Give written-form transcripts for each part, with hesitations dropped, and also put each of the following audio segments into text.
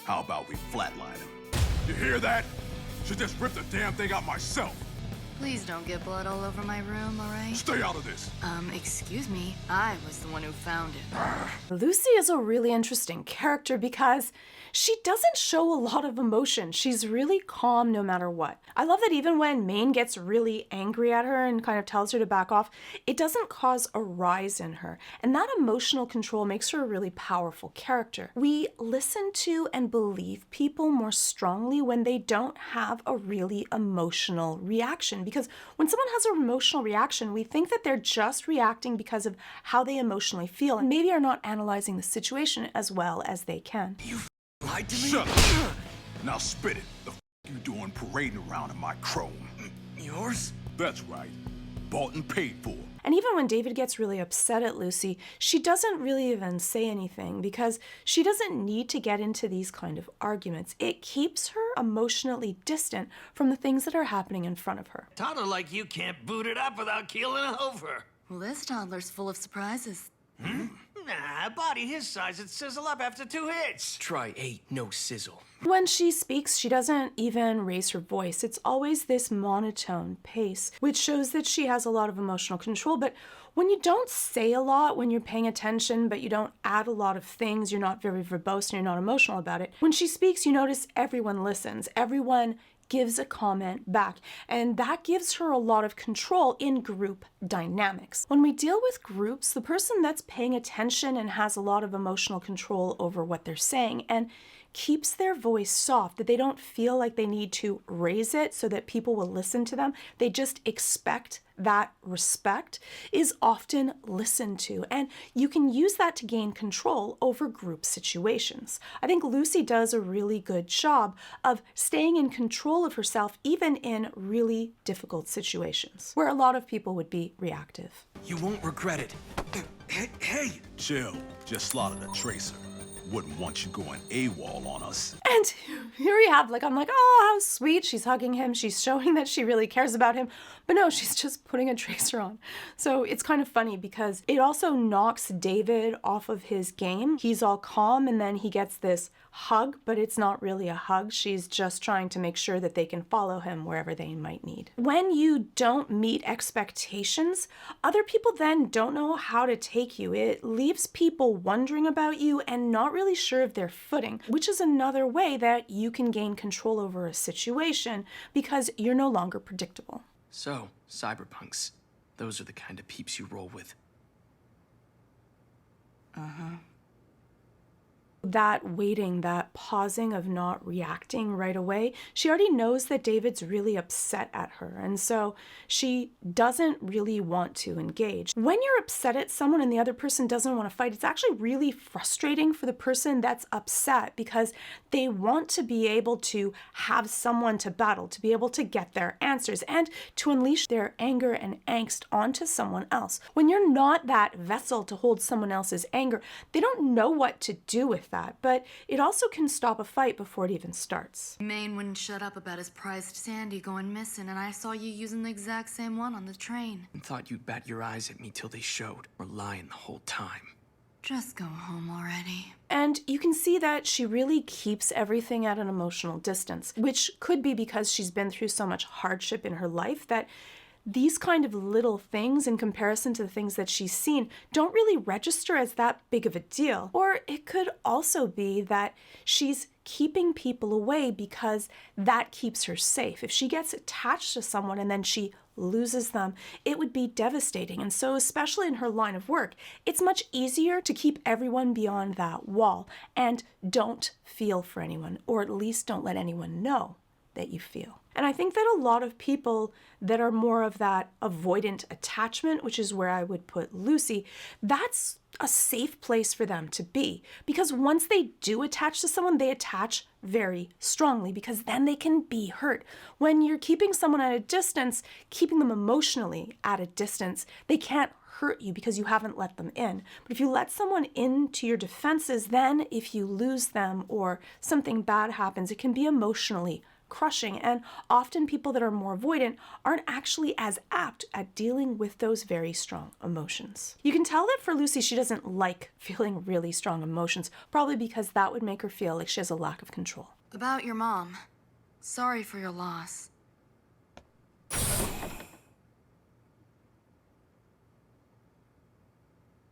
How about we flatline him? You hear that? Should just rip the damn thing out myself. Please don't get blood all over my room, all right? Stay out of this. Excuse me. I was the one who found it. Lucy is a really interesting character because she doesn't show a lot of emotion. She's really calm no matter what. I love that even when Maine gets really angry at her and kind of tells her to back off, it doesn't cause a rise in her. And that emotional control makes her a really powerful character. We listen to and believe people more strongly when they don't have a really emotional reaction. Because when someone has an emotional reaction, we think that they're just reacting because of how they emotionally feel and maybe are not analyzing the situation as well as they can. You lied to me? Shut up! Now spit it. The you doing parading around in my chrome? Yours? That's right. Bought and paid for. And even when David gets really upset at Lucy, she doesn't really even say anything because she doesn't need to get into these kind of arguments. It keeps her emotionally distant from the things that are happening in front of her. Toddler like you can't boot it up without keeling it over. Well, this toddler's full of surprises. Nah, a body his size would sizzle up after 2 hits. Try 8, no sizzle. When she speaks, she doesn't even raise her voice. It's always this monotone pace, which shows that she has a lot of emotional control. But when you don't say a lot, when you're paying attention, but you don't add a lot of things, you're not very verbose and you're not emotional about it. When she speaks, you notice everyone listens. Everyone gives a comment back, and that gives her a lot of control in group dynamics. When we deal with groups, the person that's paying attention and has a lot of emotional control over what they're saying and keeps their voice soft, that they don't feel like they need to raise it so that people will listen to them. They just expect that respect is often listened to, and you can use that to gain control over group situations. I think Lucy does a really good job of staying in control of herself even in really difficult situations where a lot of people would be reactive. You won't regret it. Hey! Chill. Just slaughtered a tracer. Wouldn't want you going AWOL on us. And here we have, I'm like, oh, how sweet. She's hugging him. She's showing that she really cares about him. But no, she's just putting a tracer on. So it's kind of funny because it also knocks David off of his game. He's all calm and then he gets this hug, but it's not really a hug. She's just trying to make sure that they can follow him wherever they might need. When you don't meet expectations, other people then don't know how to take you. It leaves people wondering about you and not really sure of their footing, which is another way that you can gain control over a situation because you're no longer predictable. So, cyberpunks. Those are the kind of peeps you roll with. That waiting, that pausing of not reacting right away, she already knows that David's really upset at her, and so she doesn't really want to engage. When you're upset at someone and the other person doesn't want to fight, it's actually really frustrating for the person that's upset because they want to be able to have someone to battle, to be able to get their answers, and to unleash their anger and angst onto someone else. When you're not that vessel to hold someone else's anger, they don't know what to do with that, but it also can stop a fight before it even starts. Maine wouldn't shut up about his prized Sandy going missing, and I saw you using the exact same one on the train. And thought you'd bat your eyes at me till they showed, or lying the whole time. Just go home already. And you can see that she really keeps everything at an emotional distance, which could be because she's been through so much hardship in her life that these kind of little things in comparison to the things that she's seen don't really register as that big of a deal. Or it could also be that she's keeping people away because that keeps her safe. If she gets attached to someone and then she loses them, it would be devastating. And so especially in her line of work, it's much easier to keep everyone beyond that wall and don't feel for anyone, or at least don't let anyone know that you feel. And I think that a lot of people that are more of that avoidant attachment, which is where I would put Lucy, that's a safe place for them to be. Because once they do attach to someone, they attach very strongly because then they can be hurt. When you're keeping someone at a distance, keeping them emotionally at a distance, they can't hurt you because you haven't let them in. But if you let someone into your defenses, then if you lose them or something bad happens, it can be emotionally crushing, and often people that are more avoidant aren't actually as apt at dealing with those very strong emotions. You can tell that for Lucy, she doesn't like feeling really strong emotions, probably because that would make her feel like she has a lack of control. About your mom. Sorry for your loss.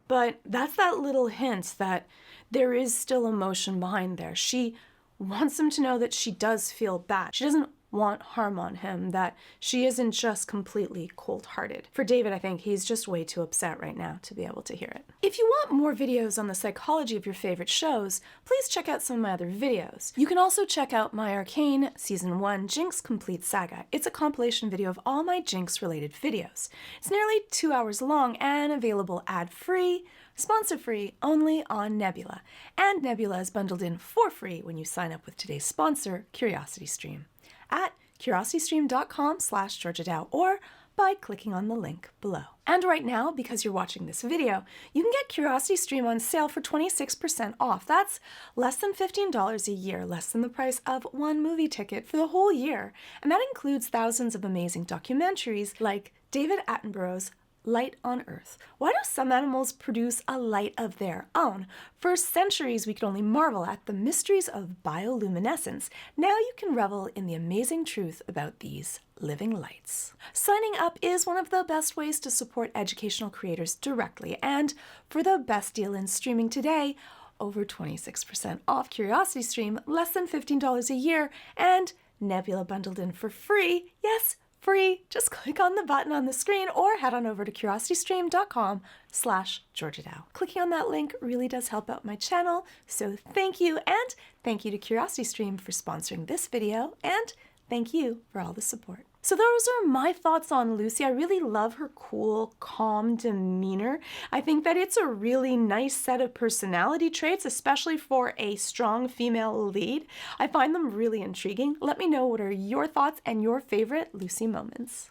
But that's that little hint that there is still emotion behind there. She wants him to know that she does feel bad. She doesn't want harm on him, that she isn't just completely cold-hearted. For David, I think he's just way too upset right now to be able to hear it. If you want more videos on the psychology of your favorite shows, please check out some of my other videos. You can also check out my Arcane Season 1 Jinx Complete Saga. It's a compilation video of all my Jinx-related videos. It's nearly 2 hours long and available ad-free, sponsor-free, only on Nebula. And Nebula is bundled in for free when you sign up with today's sponsor, CuriosityStream, at curiositystream.com/Georgia Dow or by clicking on the link below. And right now, because you're watching this video, you can get CuriosityStream on sale for 26% off. That's less than $15 a year, less than the price of one movie ticket for the whole year. And that includes thousands of amazing documentaries like David Attenborough's Light on Earth. Why do some animals produce a light of their own? For centuries, we could only marvel at the mysteries of bioluminescence. Now you can revel in the amazing truth about these living lights. Signing up is one of the best ways to support educational creators directly, and for the best deal in streaming today, over 26% off CuriosityStream, less than $15 a year, and Nebula bundled in for free. Yes, free. Just click on the button on the screen or head on over to curiositystream.com/Georgia Dow. Clicking on that link really does help out my channel, so thank you, and thank you to CuriosityStream for sponsoring this video, and thank you for all the support. So those are my thoughts on Lucy. I really love her cool, calm demeanor. I think that it's a really nice set of personality traits, especially for a strong female lead. I find them really intriguing. Let me know what are your thoughts and your favorite Lucy moments.